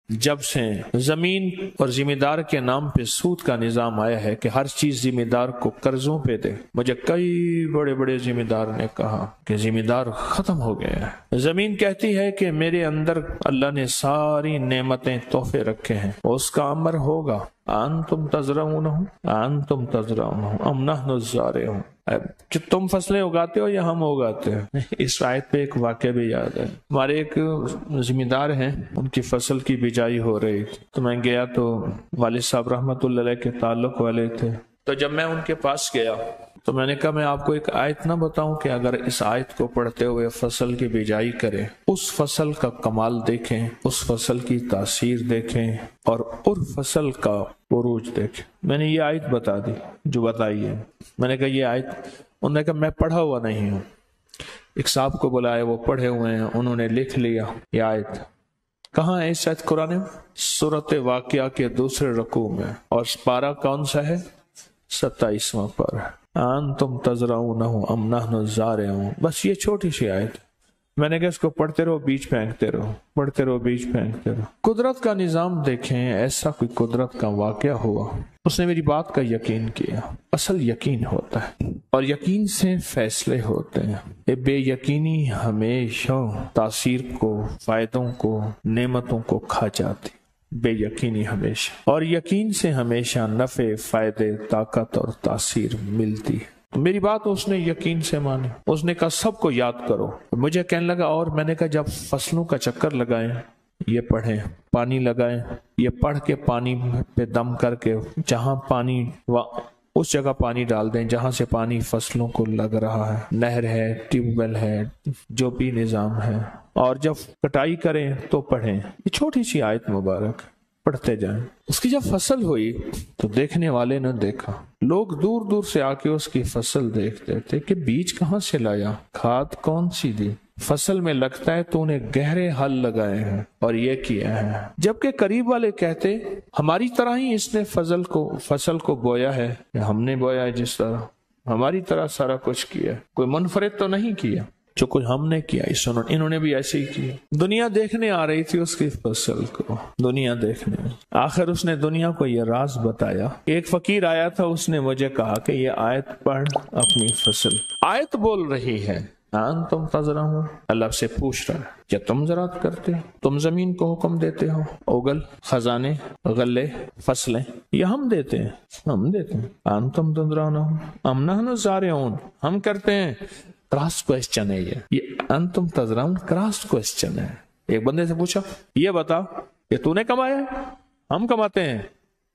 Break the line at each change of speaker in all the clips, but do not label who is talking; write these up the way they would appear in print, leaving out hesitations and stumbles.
جب سے زمین اور ذمہ دار کے نام پہ سود کا نظام آیا ہے کہ ہر چیز ذمہ دار کو قرضوں پہ دے، مجھے کئی بڑے بڑے ذمہ دار نے کہا کہ ذمہ دار ختم ہو گیا ہے۔ زمین کہتی ہے کہ میرے اندر اللہ نے ساری نعمتیں تحفے رکھے ہیں، اس کا امر ہوگا انتم تزرعونہ انتم تزرعونہ ام نحن الزارعون، کہ تم فصلیں اگاتے ہو یا ہم اگاتے ہیں۔ اس آیت پہ ایک واقعہ بھی یاد ہے، ہمارے ایک ذمہ دار ہیں، ان کی فصل کی بجائی ہو رہی تھی، تو میں گیا تو والد صاحب رحمت اللہ علیہ کے تعلق والے تھے، تو جب میں ان کے پاس گیا تو میں نے کہا میں آپ کو ایک آیت نہ بتاؤں کہ اگر اس آیت کو پڑھتے ہوئے فصل کی بجائی کریں، اس فصل کا کمال دیکھیں، اس فصل کی تاثیر دیکھیں اور فصل کا عروج دیکھیں۔ میں نے یہ آیت بتا دی جو بتائی ہے، میں نے کہا یہ آیت، انہوں نے کہا میں پڑھا ہوا نہیں ہوں۔ ایک صاحب کو بلایا، وہ پڑھے ہوئے ہیں، انہوں نے لکھ لیا یہ آیت۔ کہاں ہے اس آیت قرآن میں؟ سورۃ واقعہ کے دوسرے رکوع میں، اور پارہ کون سا ہے؟ 27واں پارہ۔ انتم تزرعونہ ام نحن الزارعون، بس یہ چھوٹی سی آیت۔ میں نے کہا اس کو پڑھتے رہو، بیچ پھینکتے رہو، پڑھتے رہو، بیچ پھینکتے رہو۔ قدرت کا نظام دیکھیں، ایسا کوئی قدرت کا واقعہ ہوا، اس نے میری بات کا یقین کیا۔ اصل یقین ہوتا ہے اور یقین سے فیصلے ہوتے ہیں۔ بے یقینی ہمیشہ تاثیر کو، فائدوں کو، نعمتوں کو کھا جاتی، بے یقینی ہمیشہ، اور یقین سے ہمیشہ نفع، فائدے، طاقت اور تاثیر ملتی ہے۔ میری بات اس نے یقین سے مانی، اس نے کہا سب کو یاد کرو۔ مجھے کہنے لگا، اور میں نے کہا جب فصلوں کا چکر لگائیں، یہ پڑھیں، پانی لگائیں، یہ پڑھ کے پانی پہ دم کر کے جہاں پانی اس جگہ پانی ڈال دیں جہاں سے پانی فصلوں کو لگ رہا ہے، نہر ہے، ٹیوب ویل ہے، جو بھی نظام ہے، اور جب کٹائی کریں تو پڑھیں۔ یہ چھوٹی سی آیت مبارک پڑھتے جائیں۔ اس کی جب فصل ہوئی تو دیکھنے والے نے دیکھا، لوگ دور دور سے آ کے اس کی فصل دیکھتے تھے کہ بیج کہاں سے لایا، کھاد کون سی دی، فصل میں لگتا ہے تو انہیں گہرے ہل لگائے ہیں اور یہ کیا ہے۔ جبکہ قریب والے کہتے ہماری طرح ہی اس نے فصل کو بویا ہے، ہم نے بویا ہے، جس طرح ہماری طرح سارا کچھ کیا ہے، کوئی منفرد تو نہیں کیا، جو کچھ ہم نے کیا انہوں نے بھی ایسے ہی کیا۔ دنیا دیکھنے آ رہی تھی اس کی فصل کو، دنیا دیکھنے، آخر اس نے دنیا کو یہ راز بتایا۔ ایک فقیر آیا تھا، اس نے مجھے کہا کہ یہ آیت پڑھ اپنی فصل، آیت بول رہی ہے انتم تزرعون، اللہ سے پوچھ رہا ہے کیا تم زراعت کرتے ہو، تم زمین کو حکم دیتے ہو، اگل، خزانے، غلے، فصلیں یہ ہم دیتے ہیں، ہم دیتے ہیں۔ انتم تزرعون ام نحن الزارعون، ہم کرتے ہیں۔ کراس کوشچن ہے یہ انتم تزرعون، کراس کوشچن ہے۔ ایک بندے سے پوچھا یہ بتا کہ تو نے کمایا ہے، ہم کماتے ہیں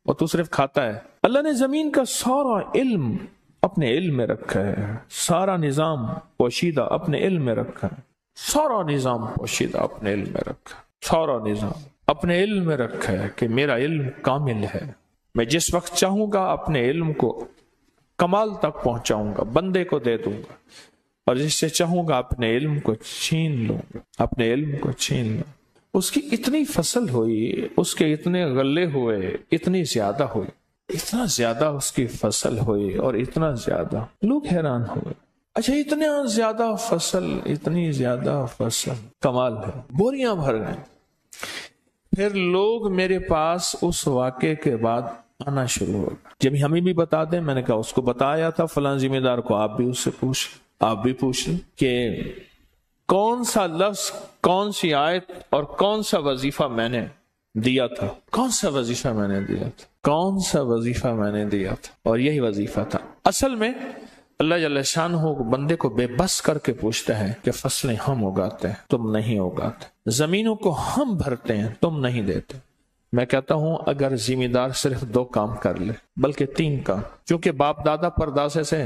اور تو صرف کھاتا ہے۔ اللہ نے زمین کا سارا علم اپنے علم میں رکھا ہے، سارا نظام پوشیدہ اپنے علم میں رکھا ہے، سارا نظام پوشیدہ اپنے علم میں رکھا ہے، سارا نظام اپنے علم میں رکھا ہے کہ میرا علم کامل ہے، میں جس وقت چاہوں گا اپنے علم کو کمال تک پہنچاؤں گا، بندے کو دے دوں گا، اور جس سے چاہوں گا اپنے علم کو چھین لوں گا، اپنے علم کو چھین لوں۔ اس کی اتنی فصل ہوئی، اس کے اتنے غلے ہوئے، اتنی زیادہ ہوئی، اتنا زیادہ اس کی فصل ہوئی اور اتنا زیادہ، لوگ حیران ہوئے، اچھا اتنا زیادہ فصل، اتنی زیادہ فصل، کمال ہے، بوریاں بھر گئیں۔ پھر لوگ میرے پاس اس واقعے کے بعد آنا شروع ہو گئے، جب ہمیں بھی بتا دیں، میں نے کہا اس کو بتایا تھا فلاں ذمہ دار کو، آپ بھی اس سے پوچھ، آپ بھی پوچھ لیں کہ کون سا لفظ، کون سی آیت اور کون سا وظیفہ میں نے دیا تھا، کون سا وظیفہ میں نے دیا تھا، کون سا وظیفہ میں نے دیا تھا، اور یہی وظیفہ تھا۔ اصل میں اللہ جل شانہ بندے کو بے بس کر کے پوچھتا ہے کہ فصلیں ہم اگاتے ہیں، تم نہیں اگاتے، زمینوں کو ہم بھرتے ہیں، تم نہیں دیتے۔ میں کہتا ہوں اگر ذمہ دار صرف 2 کام کر لے، بلکہ 3 کام، کیونکہ باپ دادا پرداسے سے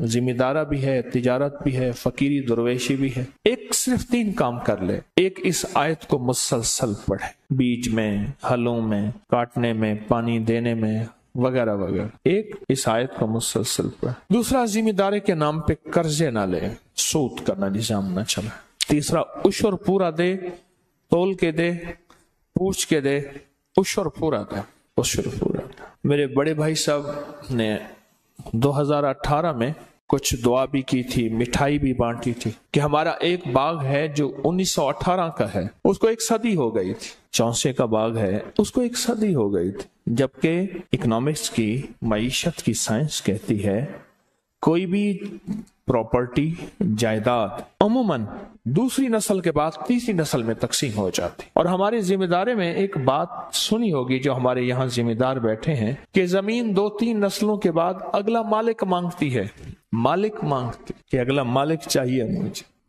ذمہ دارہ بھی ہے، تجارت بھی ہے، فقیری درویشی بھی ہے، ایک صرف 3 کام کر لے۔ ایک اس آیت کو مسلسل پڑھے، بیج میں، ہلوں میں، کاٹنے میں، پانی دینے میں، وغیرہ وغیرہ، ایک اس آیت کو مسلسل پڑھے۔ دوسرا، ذمہ داری کے نام پہ قرضے نہ لے، سود کا نظام نہ چلے۔ تیسرا، عشر پورا دے، تول کے دے، پوچھ کے دے، عشر پورا دے، عشر پورا دے۔ میرے بڑے بھائی صاحب نے 2018 میں کچھ دعا بھی کی تھی، مٹھائی بھی بانٹی تھی کہ ہمارا ایک باغ ہے جو 1918 کا ہے، اس کو 1 صدی ہو گئی تھی۔ چونسے کا باغ ہے، اس کو 1 صدی ہو گئی تھی۔ جبکہ اکنامکس کی، معیشت کی سائنس کہتی ہے کوئی بھی پراپرٹی، جائیداد عموماً دوسری نسل کے بعد تیسری نسل میں تقسیم ہو جاتی۔ اور ہماری ذمہ داری میں ایک بات سنی ہوگی جو ہمارے یہاں ذمہ دار بیٹھے ہیں کہ زمین 2-3 نسلوں کے بعد اگلا مالک مانگتی ہے، مالک مانگتی کہ اگلا مالک چاہیے،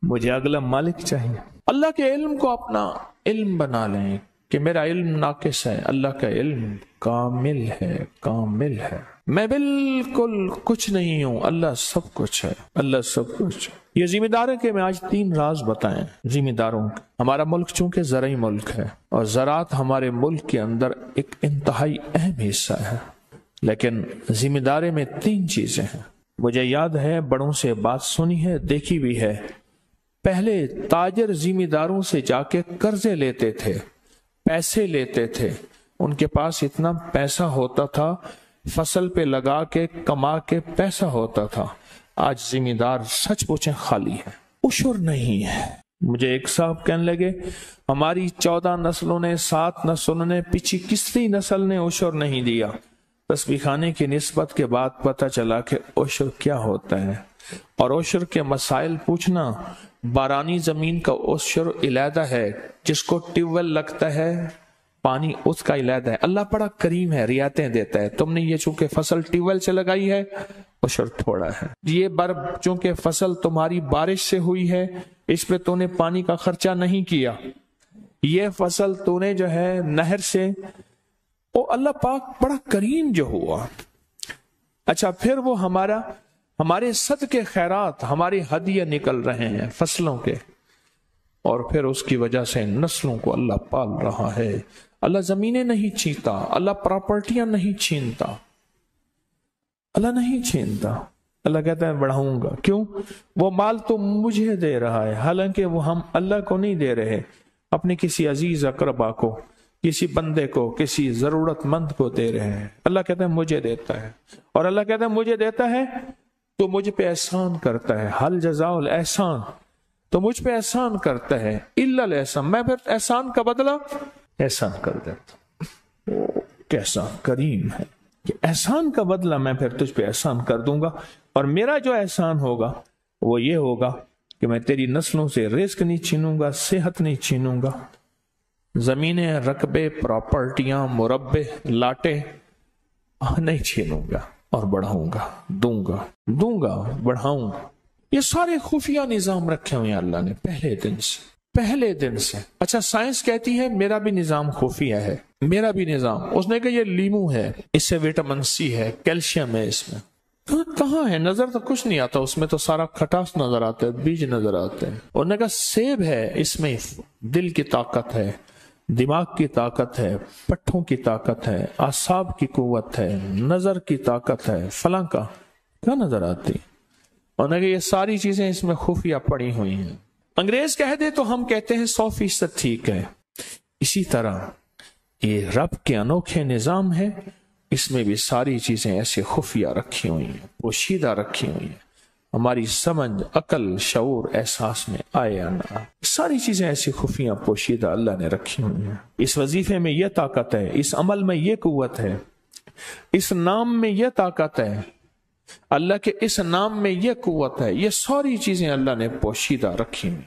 مجھے اگلا مالک چاہیے۔ اللہ کے علم کو اپنا علم بنا لیں کہ میرا علم ناقص ہے، اللہ کا علم کامل ہے، کامل ہے۔ میں بالکل کچھ نہیں ہوں، اللہ سب کچھ ہے، اللہ سب کچھ ہے۔ یہ ذمہ دار ہے کہ میں آج 3 راز بتائیں ذمہ داروں کے۔ ہمارا ملک چونکہ زرعی ملک ہے اور زراعت ہمارے ملک کے اندر ایک انتہائی اہم حصہ ہے، لیکن ذمہ داری میں 3 چیزیں ہیں۔ مجھے یاد ہے بڑوں سے بات سنی ہے، دیکھی بھی ہے۔ پہلے تاجر ذمہ داروں سے جا کے قرضے لیتے تھے، پیسے لیتے تھے، ان کے پاس اتنا پیسہ ہوتا تھا، فصل پہ لگا کے کما کے پیسہ ہوتا تھا۔ آج ذمہ دار سچ پوچھیں خالی ہے، عشر نہیں ہے۔ مجھے ایک صاحب کہنے لگے ہماری 14 نسلوں نے، 7 نسلوں نے، پیچھے کسی نسل نے عشر نہیں دیا۔ تسبیح خانے کی نسبت کے بعد پتہ چلا کہ عشر کیا ہوتا ہے، اور عشر کے مسائل پوچھنا۔ بارانی زمین کا عشر علیحدہ ہے، جس کو ٹیوب ویل لگتا ہے پانی اس کا علیحدہ ہے۔ اللہ بڑا کریم ہے، رعایتیں دیتا ہے۔ تم نے یہ چونکہ فصل ٹیوب ویل سے لگائی ہے، عشر تھوڑا ہے۔ یہ چونکہ فصل تمہاری بارش سے ہوئی ہے، اس پہ تو نے پانی کا خرچہ نہیں کیا۔ یہ فصل تو نے جو ہے نہر سے، اللہ پاک بڑا کریم جو ہوا۔ اچھا، پھر وہ ہمارے صدقے خیرات، ہماری ہدیے نکل رہے ہیں فصلوں کے، اور پھر اس کی وجہ سے نسلوں کو اللہ پال رہا ہے۔ اللہ زمینیں نہیں چھینتا، اللہ پراپرٹیاں نہیں چھینتا، اللہ نہیں چھینتا۔ اللہ کہتا ہے بڑھاؤں گا۔ کیوں؟ وہ مال تو مجھے دے رہا ہے، حالانکہ وہ ہم اللہ کو نہیں دے رہے، اپنے کسی عزیز اقربا کو، کسی بندے کو، کسی ضرورت مند کو دے رہے ہیں۔ اللہ کہتا ہے مجھے دیتا ہے، اور اللہ کہتا ہے مجھے دیتا ہے تو مجھ پہ احسان کرتا ہے۔ حل جزاء الاحسان، تو مجھ پہ احسان کرتا ہے، الا الاحسان، میں پھر احسان کا بدلہ احسان کر دیتا ہوں۔ کیسا کریم ہے کہ احسان کا بدلہ میں پھر تجھ پہ احسان کر دوں گا، اور میرا جو احسان ہوگا وہ یہ ہوگا کہ میں تیری نسلوں سے رزق نہیں چھینوں گا، صحت نہیں چھینوں گا، زمینیں، رقبے، پراپرٹیاں، مربے، لاٹے نہیں چھینوں گا، اور بڑھاؤں گا، دوں گا، بڑھاؤں گا۔ یہ سارے خفیہ نظام رکھے ہوئے ہیں اللہ نے پہلے دن سے۔ اچھا، سائنس کہتی ہے میرا بھی نظام خفیہ ہے، میرا بھی نظام۔ اس نے کہا یہ لیمو ہے، اس سے وٹامن سی ہے، کیلشیم ہے اس میں۔ کہاں ہے؟ نظر تو کچھ نہیں آتا، اس میں تو سارا کھٹاس نظر آتا ہے، بیج نظر آتے ہیں۔ انہوں نے کہا سیب ہے، اس میں دل کی طاقت ہے، دماغ کی طاقت ہے، پٹھوں کی طاقت ہے، اعصاب کی قوت ہے، نظر کی طاقت ہے، فلاں کا کیا نظر آتی؟ انہوں نے کہا یہ ساری چیزیں اس میں خفیہ پڑی ہوئی ہیں۔ انگریز کہہ دے تو ہم کہتے ہیں 100% ٹھیک ہے۔ اسی طرح یہ رب کے انوکھے نظام ہے، اس میں بھی ساری چیزیں ایسے خفیہ رکھی ہوئی ہیں، پوشیدہ رکھی ہوئی ہیں۔ ہماری سمجھ، عقل، شعور، احساس میں آئے یا نہ آئے، ساری چیزیں ایسی خفیہ پوشیدہ اللہ نے رکھی ہوئی ہیں۔ اس وظیفے میں یہ طاقت ہے، اس عمل میں یہ قوت ہے، اس نام میں یہ طاقت ہے، اللہ کے اس نام میں یہ قوت ہے، یہ ساری چیزیں اللہ نے پوشیدہ رکھی ہوئی۔